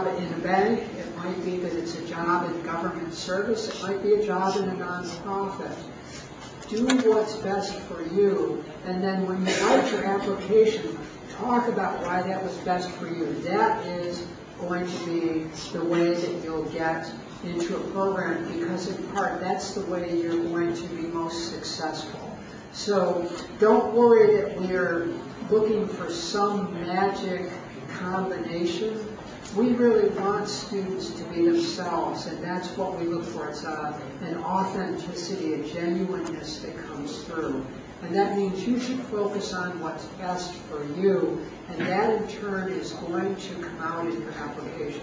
in a bank, it might be that it's a job in government service, it might be a job in a nonprofit. Do what's best for you, and then when you write your application, talk about why that was best for you. That is going to be the way that you'll get into a program, because in part that's the way you're going to be most successful. So don't worry that we're looking for some magic combination. We really want students to be themselves, and that's what we look for. It's an authenticity, a genuineness that comes through. And that means you should focus on what's best for you, and that in turn is going to come out in your application.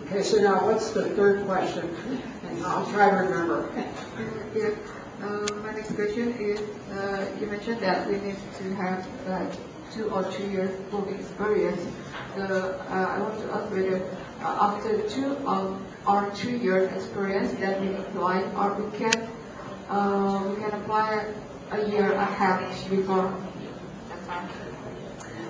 Okay, so now what's the third question? And I'll try to remember. Yeah. My next question is, you mentioned that we need to have 2 or 3 years work experience. So I want to ask whether after 2 or 3 years experience that we apply, or we can apply a year and a half before that time.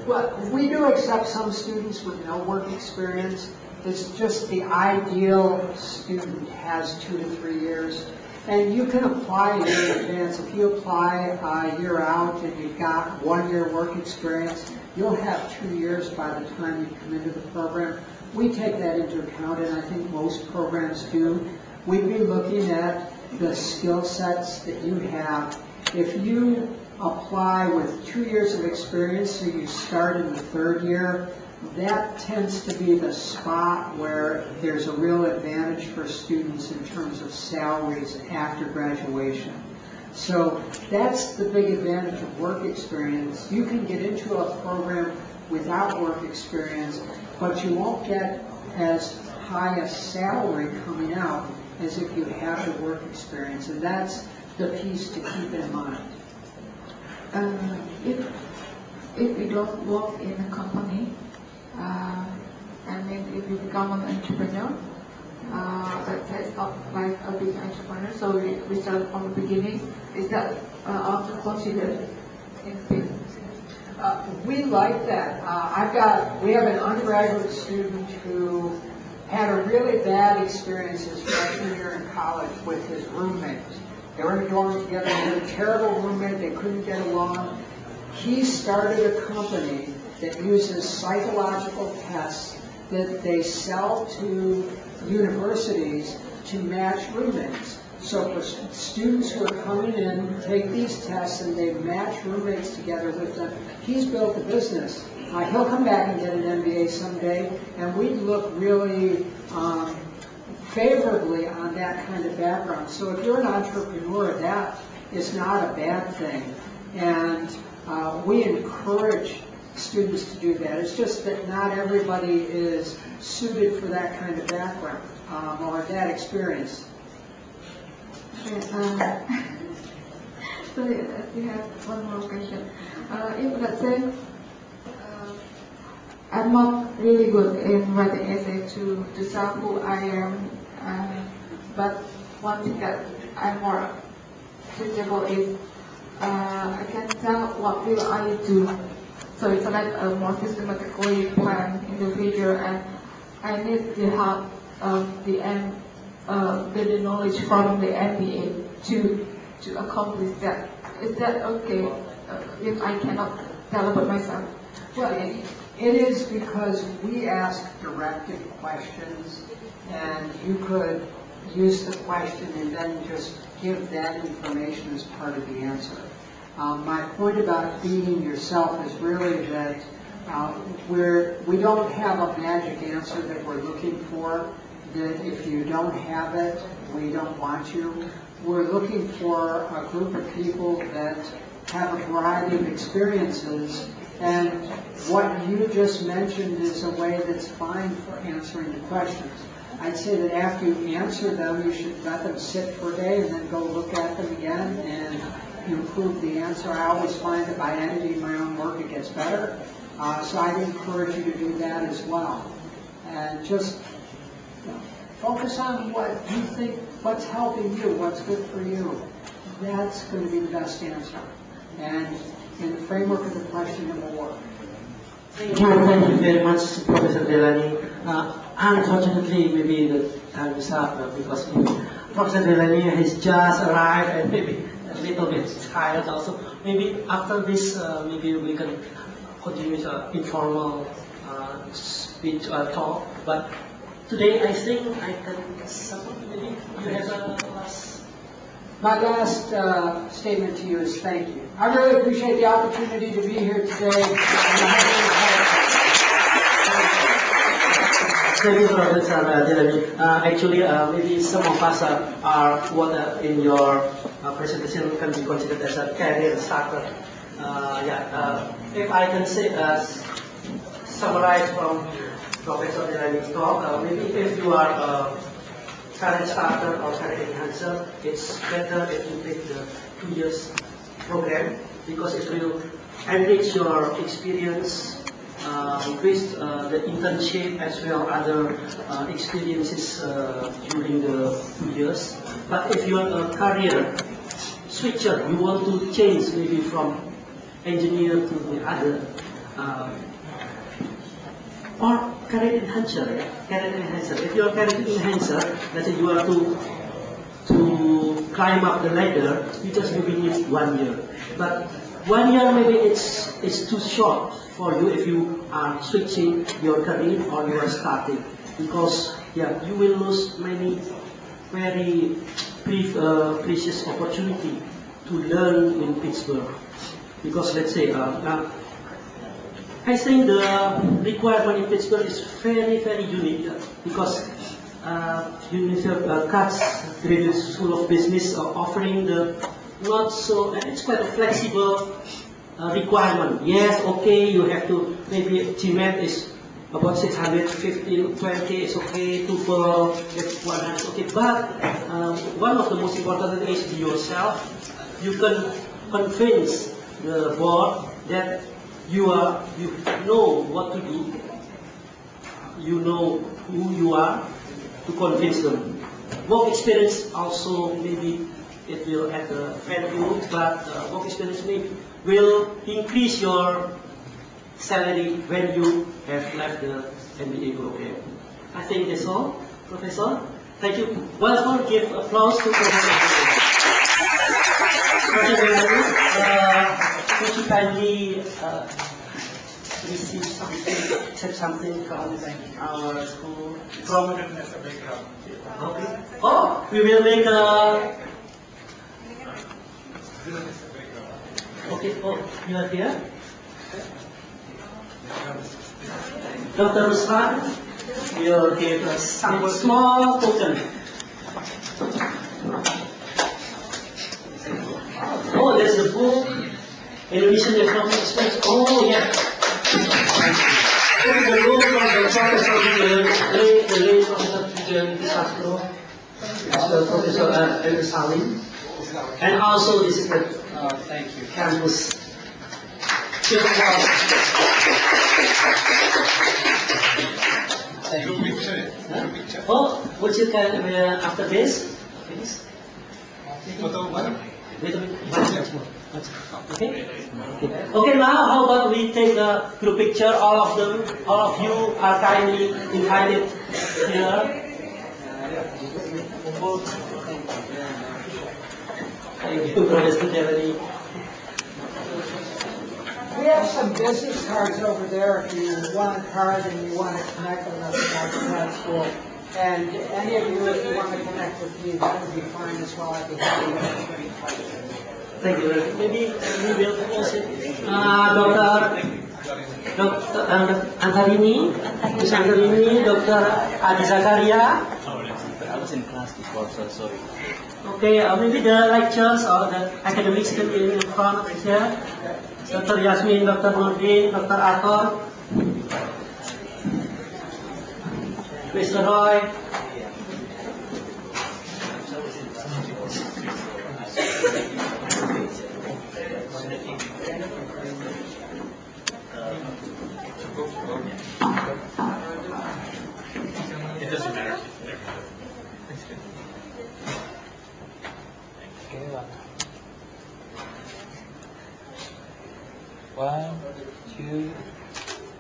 Well, we do accept some students with no work experience. It's just the ideal student has 2 to 3 years. And you can apply a year in advance. If you apply a year out and you've got 1 year work experience, you'll have 2 years by the time you come into the program. We take that into account, and I think most programs do. We'd be looking at the skill sets that you have. If you apply with 2 years of experience, so you start in the 3rd year, that tends to be the spot where there's a real advantage for students in terms of salaries after graduation. So that's the big advantage of work experience. You can get into a program without work experience, but you won't get as high a salary coming out as if you have the work experience, and that's the piece to keep in mind. If we don't work in a company, I mean, if you become an entrepreneur, that's not like a big entrepreneur, so we start from the beginning. Is that also considered in business? We like that. We have an undergraduate student who had a really bad experience his freshman year in college with his roommate. They were in a dorm together, they had a terrible roommate, they couldn't get along. He started a company that uses psychological tests that they sell to universities to match roommates. So for students who are coming in, take these tests and they match roommates together with them. He's built a business. He'll come back and get an MBA someday, and we look really favorably on that kind of background. So if you're an entrepreneur, that is not a bad thing. And we encourage students to do that. It's just that not everybody is suited for that kind of background or that experience. Okay, so we have one more question. If let's say I'm not really good in writing essay to tell who I am, but one thing that I'm more suitable is I can tell what will I do. So it's like a more systematically plan in the future, and I need the help of the knowledge from the MBA to accomplish that. Is that okay if I cannot tell about myself? Well, it is, because we ask directed questions, and you could use the question and then just give that information as part of the answer. My point about being yourself is really that we don't have a magic answer that we're looking for, that if you don't have it, we don't want you. We're looking for a group of people that have a variety of experiences, and what you just mentioned is a way that's fine for answering the questions. I'd say that after you answer them, you should let them sit for a day and then go look at them again and improve the answer. I always find that by editing my own work it gets better, so I'd encourage you to do that as well. And just focus on what you think, what's helping you, what's good for you. That's going to be the best answer. And in the framework of the question, it will work. Thank you very much, Professor Delaney. Unfortunately, maybe the time is up because maybe Professor Delaney has just arrived and maybe a little bit tired also. Maybe after this, maybe we can continue the informal speech or talk. But today, I think I can support. Maybe you have a last. My last statement to you is thank you. I really appreciate the opportunity to be here today. Thank you, Professor Delaney. Actually, maybe some of us are what in your presentation can be considered as a career starter. If I can say, summarize from Professor Delaney's talk, maybe if you are a career starter or career enhancer, it's better if you take the 2 years program because it will enrich your experience with the internship as well other experiences during the 2 years. But if you are a career switcher, you want to change maybe from engineer to the other or career enhancer. If you are career enhancer, let's say you are to climb up the ladder, you just maybe need 1 year. But 1 year maybe it's too short for you if you are switching your career or you are starting, because you will lose many very precious opportunity to learn in Pittsburgh. Because let's say I think the requirement in Pittsburgh is very, very unique because Universitas Graduate School of Business are offering the not so, and it's quite a flexible requirement. Yes, okay, you have to, maybe GMAT is about 650, 20 is okay, TOEFL is 100 is okay, but one of the most important things is yourself. You can convince the board that you know what to do, you know who you are, to convince them. Work experience also maybe it will add a value, but work experience maybe will increase your salary when you have left the MBA program. I think that's all, Professor. Thank you. Once more, give applause to Professor. Would you kindly receive something, accept something from our school? From okay. Oh, we will make a. Okay. Oh, you are here. Dr. Ruslan will give us some small token. Oh, there's the book. Indonesian Economy Expense. Oh, yeah. The book from the Professor Professor Professor Salim. And also, this is the thank you. Campus. Thank you. Oh, would you can after this, please? Okay. Okay. Now, how about we take a group picture? All of them, all of you are kindly invited here. Thank you, Professor Delaney. We have some business cards over there if you want a card and you want to connect with us about the grad school. And any of you, if you want to connect with me, that would be fine as well. I'd be happy to answer any questions. Thank you. Maybe we will also Dr. Antarini, Ms. Antarini, Dr. Adi Zakaria. I was in class before, so sorry. Okay, maybe the lectures or the academics can be in front here. Dr. Yasmin, Dr. Nurdin, Dr. Ator, Mr. Roy. It doesn't matter. One, two,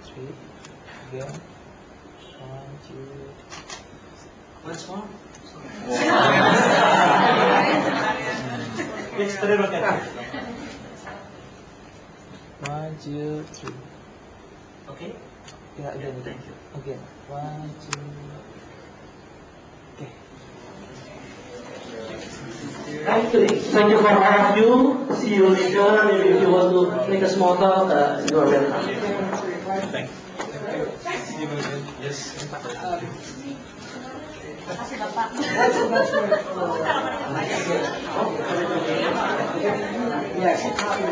three, again. Once more. Next, prerogative. 1, 2, 3. Okay. Yeah, again. Thank you. Again. 1, 2. Okay. Thank you for all of you. See you later. Maybe if you want to make a small talk, you are welcome. Thanks. Yes. What's the best way for, yes, a copy of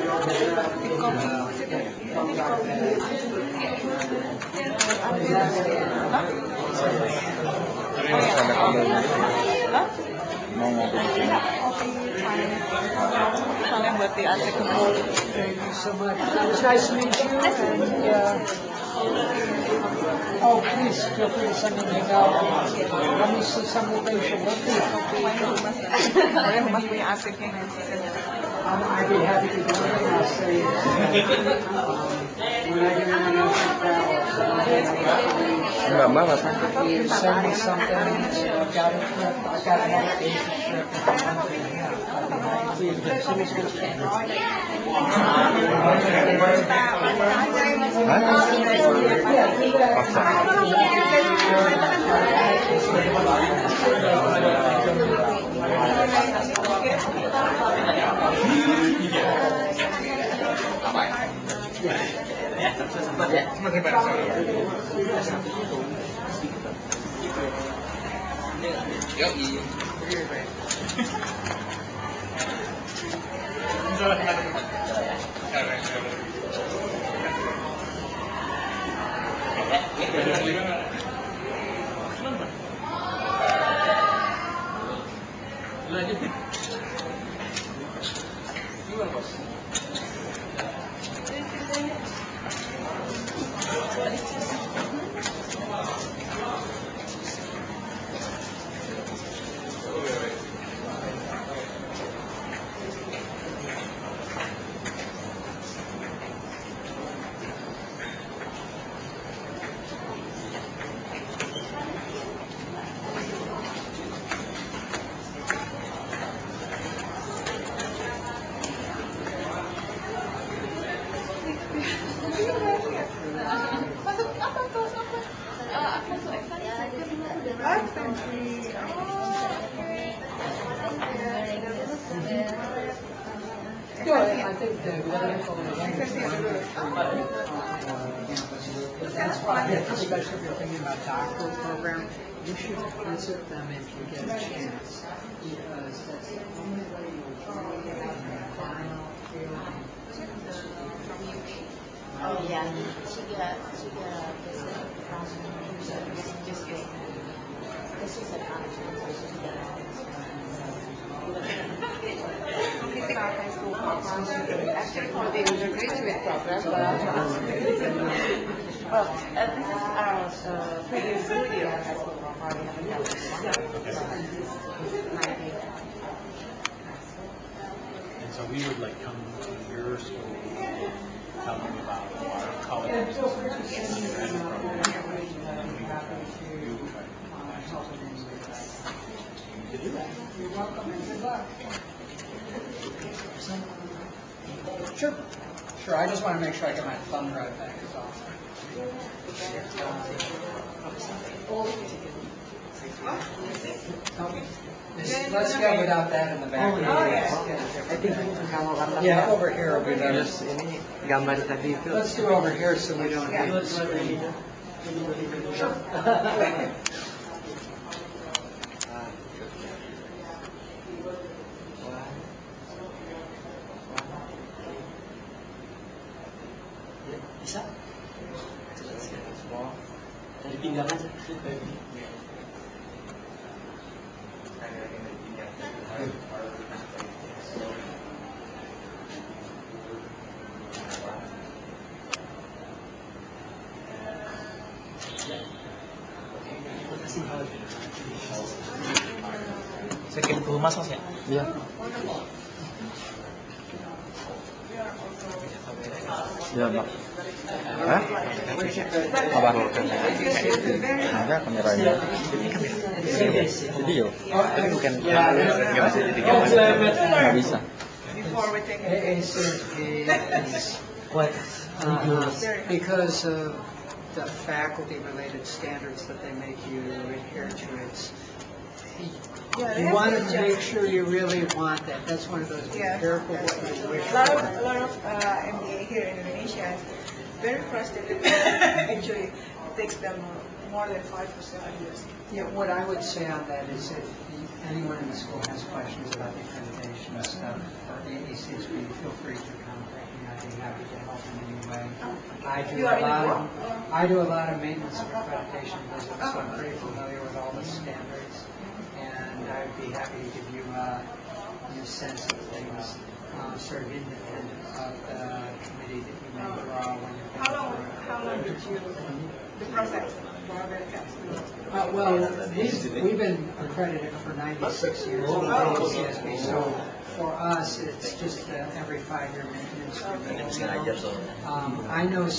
Thank you so much. It was nice to meet you. And, oh, please feel free to send me an email. Let me see some of the things you're looking at. I'd be happy to do it. I'll say when I get international travel, you send me something. I've got a trip. I've got another Asia trip in a month and a half. I'd be happy to I think the medical that's why, especially if you're thinking about doctoral program, you should visit them if you get a chance, because that's the only way you'll get out of that final feeling. Oh yeah, she got this just this is an opportunity to get out. High school program. Actually, for the undergraduate program, well, this is our previous studio high school program. And so we would like come to your school, tell them about our college business. You're welcome and good luck. Sure. Sure, I just want to make sure I get my thumb drive back as well. Let's go without that in the back. I think kalau warna Yeah, over here will be better. ini gambar tadi itu. Let's do over here so we don't have the screen. Bisa? Dari pinggangan. Saya kirim ke rumah, Mas ya? Iya. Ya, Pak. Hah? Apa? Enggak, kameranya. Video. Tapi bukan nggak bisa. Before we take it. AACP is Quite because of the faculty-related standards that they make you adhere to. You want to make sure you really want that. That's one of those, be Yeah. careful what you wish A lot for. of MBA here in Indonesia is very frustrated. Actually, it takes them more than 5 to 7 years. Yeah, what I would say on that is if anyone in the school has questions about the accreditation stuff or AACSB, feel free to contact me. I'd be happy to help in any way. I do a lot of maintenance of accreditation visits, so I'm pretty familiar with all the standards, and I'd be happy to give you a new sense of things, sort of independent of the committee that you may draw when you're going through it. How long did you, the process for Americans? Well, we've been accredited for 96 years with AACSB, so for us, it's just every 5-year maintenance review. I know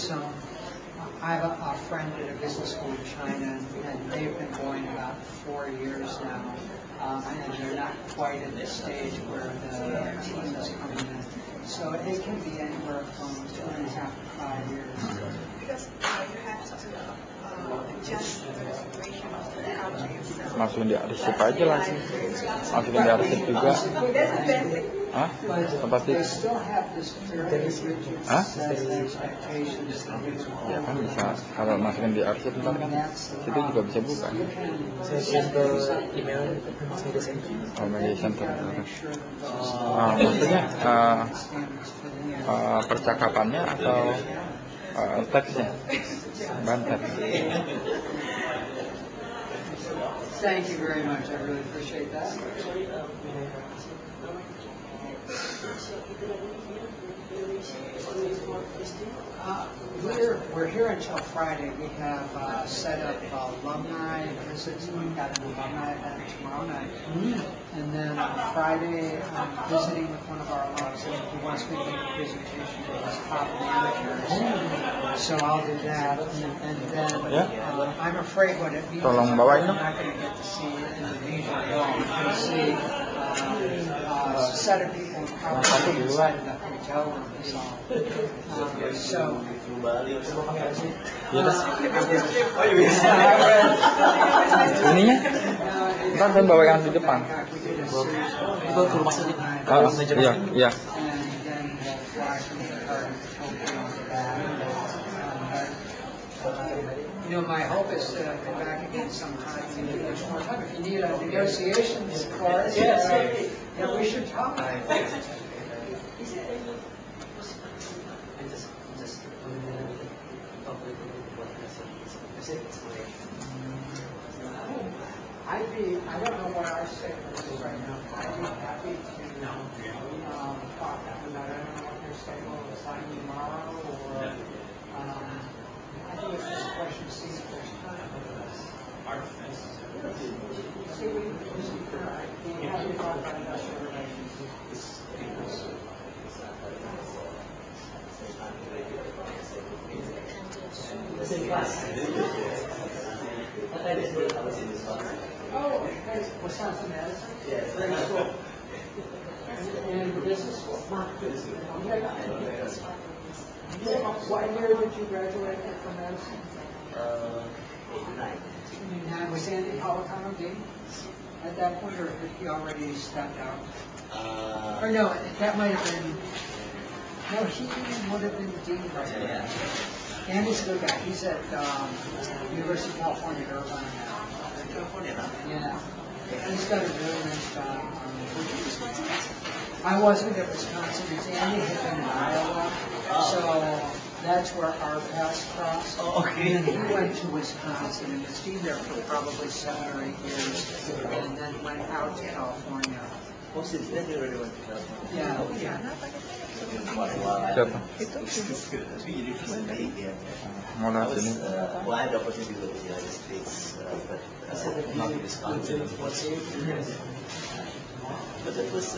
I have a friend at a business school in China, and they've been going about 4 years now, and they're not quite at the stage where the team is coming in. So it can be anywhere from 2.5 to 5 years. Because you have to adjust to the situation of the country itself. Masukin di arsip aja langsung. Masukin di arsip juga. That's the basic. Hah? Tempat They itu. still have this very rigid Huh? set of expectations that you Ya kan bisa. Kalau masukin di arsip ntar kan situ juga bisa buka. Saya share ke email media center. Oh, media center. Maksudnya percakapannya atau teksnya? Bahan teks. Thank you very much. I really appreciate that. We're here until Friday. We have set up alumni visits. We've got an alumni event tomorrow night. And then on Friday, I'm visiting with one of our alums and he wants me to make a presentation to his top managers. So I'll do that. And then I'm afraid what it means is Tolong I'm bawain not going to get to see Indonesia at all. I'm going to see a set of people probably inside of the hotel room. So Ininya? Ntar saya bawa yang di depan. Itu ke rumah sakit. Iya, iya. My hope is to come back again sometime and give us more time. If you need a negotiations clause, we should talk. I don't know what our statement is right now. I'd be happy to talk after that. I don't know what your statement is like tomorrow, or I think it's just a question of seeing if there's time. See, we have to talk about industrial relations. Oh, guys, Wisconsin Madison? Yes. Very cool. And business school? What year did you graduate from Madison? 89. Was Andy Policano dean at that point, or had he already stepped out? Or no, that might have been, no, he would have been dean right now. Andy's a good guy. He's at University of California, Irvine now. Yeah. He's done a really nice job. I wasn't at Wisconsin. Andy had been in Iowa, so that's where our paths crossed. And he went to Wisconsin and was there for probably 7 or 8 years, and then went out to California. Oh, since then you already went to California? Yeah. Siapa? Mau lihat ini? Well, I had the opportunity to go to the United States, but not to Wisconsin. But it was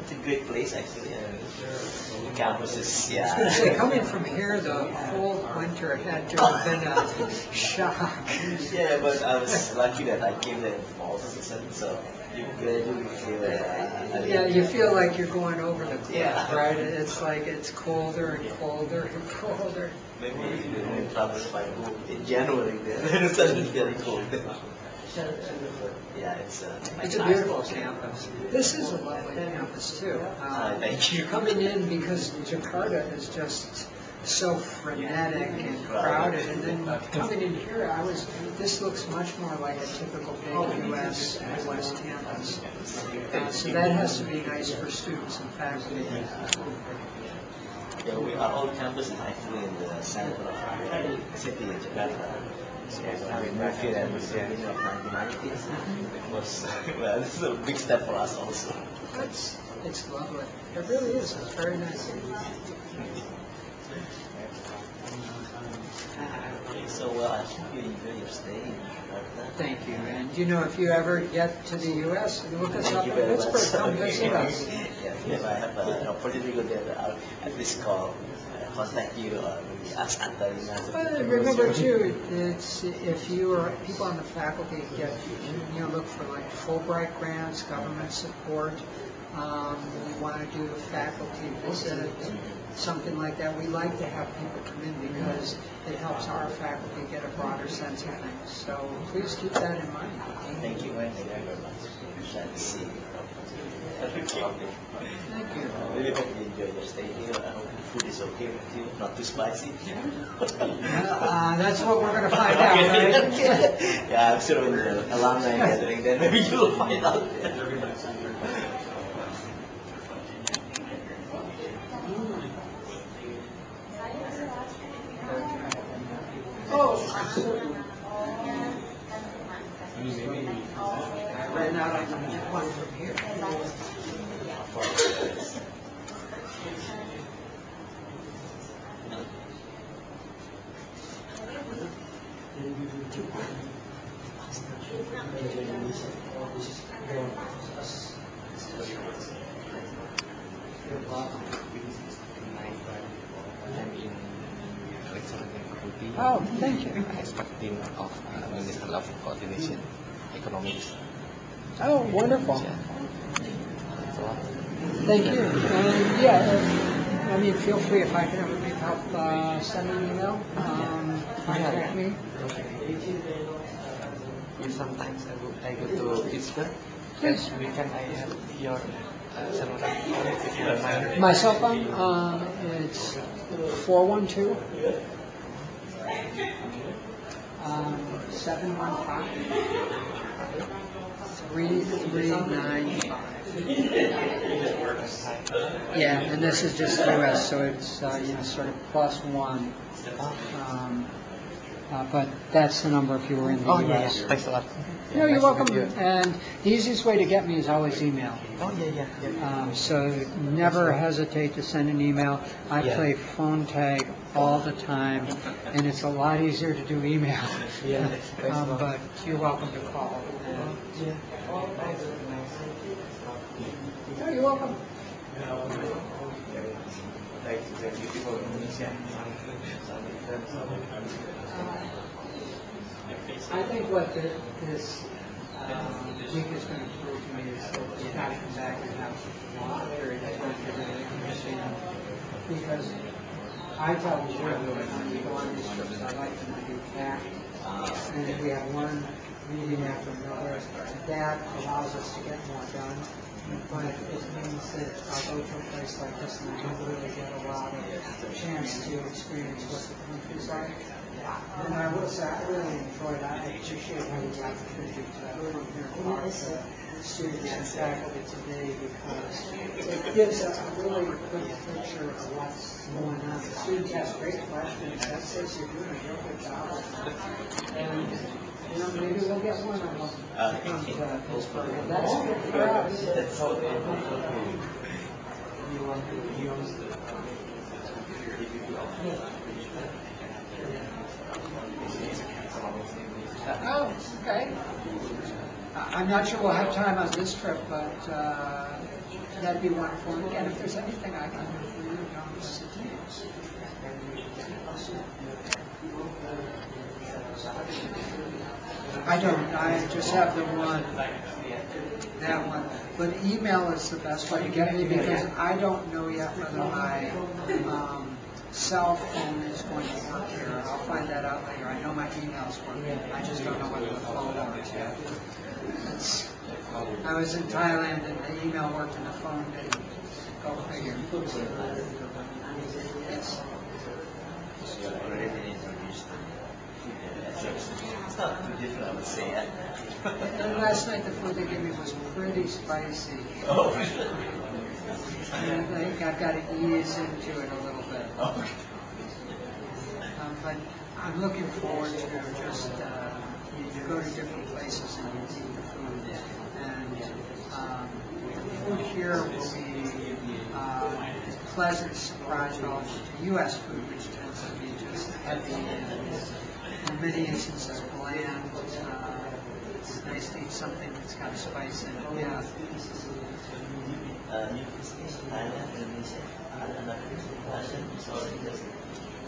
It's a great place actually. The campus is, yeah. Actually, coming from here, the cold winter had to have been a shock. Yeah, but I was lucky that I came there in fall season, so you gradually feel Yeah, you feel like you're going over the cliff, Yeah. right? It's like it's colder and colder and colder. maybe when travel by boat in January, then it's suddenly very cold. Yeah, it's It's a beautiful campus. This is a lovely campus too. thank you. Coming in because Jakarta is just so frenetic and crowded, and then coming in here, this looks much more like a typical big U.S. Midwest campus. So that has to be nice for students and faculty. Yeah, our old campus is actually in the center of the city in Jakarta. So when we moved here at the beginning of 1990s, it was, well, this is a big step for us also. It's lovely. It really is. It's very nice. So I hope you enjoy your stay in Jakarta. Thank you. And if you ever get to the U.S., look us up Thank you in very Pittsburgh. much. Come visit us. Yeah, if I have an opportunity to go there, I'll at least contact you or maybe ask Antalina. Well, remember too, it's if you or people on the faculty look for like Fulbright grants, government support. We want to do a faculty visit, something like that. We like to have people come in because it helps our faculty get a broader sense of things. So please keep that in mind. Thank you very much. Glad to see you. Thank you. Really hope you enjoy your stay here. I hope the food is okay with you, not too spicy. That's what we're going to find out, right? Yeah, I'm sure when the alumni gathering, then maybe you'll find out. Right now, I can get one from here. Oh, thank you. Expecting of Minister of Coordination, Economics. Oh, wonderful. So, Thank you. Feel free if I can ever need help, send me an email, contact me. if sometimes I go to Pittsburgh, Please. can I have your cell phone if you don't mind? My cell phone, it's 412 715 3395. Yeah, and this is just US, so it's sort of +1. But that's the number if you were in the US. Yeah. Thanks a lot. No, you're Nice to welcome. meet you. And the easiest way to get me is always email. Oh, yeah. So never hesitate to send an email. I play phone tag all the time, and it's a lot easier to do email. Yeah, thanks a lot. But you're welcome to call. Yeah. No, you're welcome. I think what this week is going to prove to me is that you have to come back and have a long period of time to really understand. Because I tell the board when we go on these trips, I like them to do fact. And if we have one meeting after another, that allows us to get more done. But it means that I'll go to a place like this and I don't really get a lot of chance to experience what the country's like. And I will say, I really enjoyed it. I appreciate having the opportunity to come here and talk to students and faculty today because it gives us a really good picture of what's going on. The students ask great questions. That says you're doing a real good job. And maybe we'll get one of them to come to Pittsburgh. And that's good for us. That's so Oh, okay. I'm not sure we'll have time on this trip, but that'd be wonderful. And again, if there's anything I can do for you, don't hesitate. I don't. I just have the one. That one. But email is the best way to get me because I don't know yet whether my cell phone is going to work here. I'll find that out later. I know my email's working. I just don't know whether the phone works yet. I was in Thailand and the email worked and the phone didn't. Go figure. Yes. It's not too different, I would say. And last night the food they gave me was pretty spicy. Oh, And I think I've got to ease into it a little bit. But I'm looking forward to just you go to different places and you eat the food. And food here will be a pleasant surprise relative to U.S. food, which tends to be just heavy and in many instances bland. It's nice to eat something that's got spice in it. Yeah.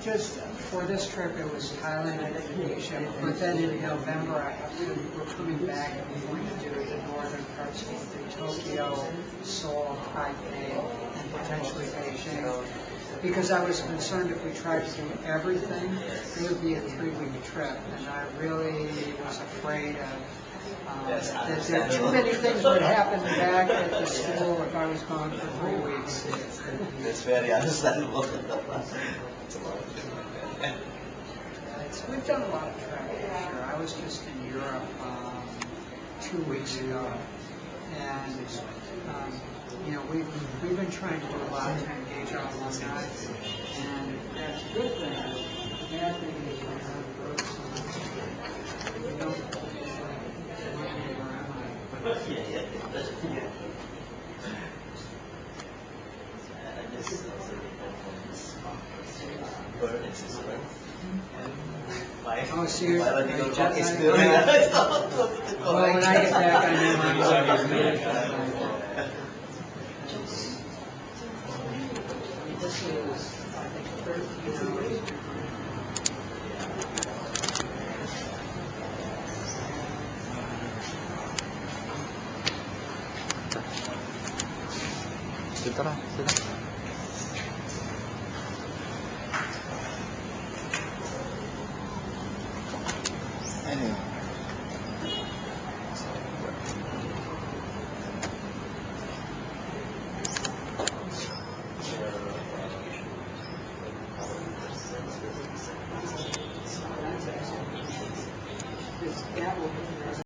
Just for this trip, it was Thailand and Indonesia, but then in November, we're coming back and we're going to do the northern parts of Tokyo, Seoul, Taipei, and potentially Beijing. Because I was concerned if we tried to do everything, it would be a 3-week trip, and I really was afraid of that there too many things would happen back at the school if I was gone for 3 weeks. That's very understandable. We've done a lot of travel this year. I was just in Europe 2 weeks ago, and we've been trying to do a lot to engage our alumni, and that's a good thing. The bad thing is we're on the road so much. We don't Oh, so you're jet lagged? Well, when I get back, I know I'm going This is, I think, 13 hours. Sebentar lah.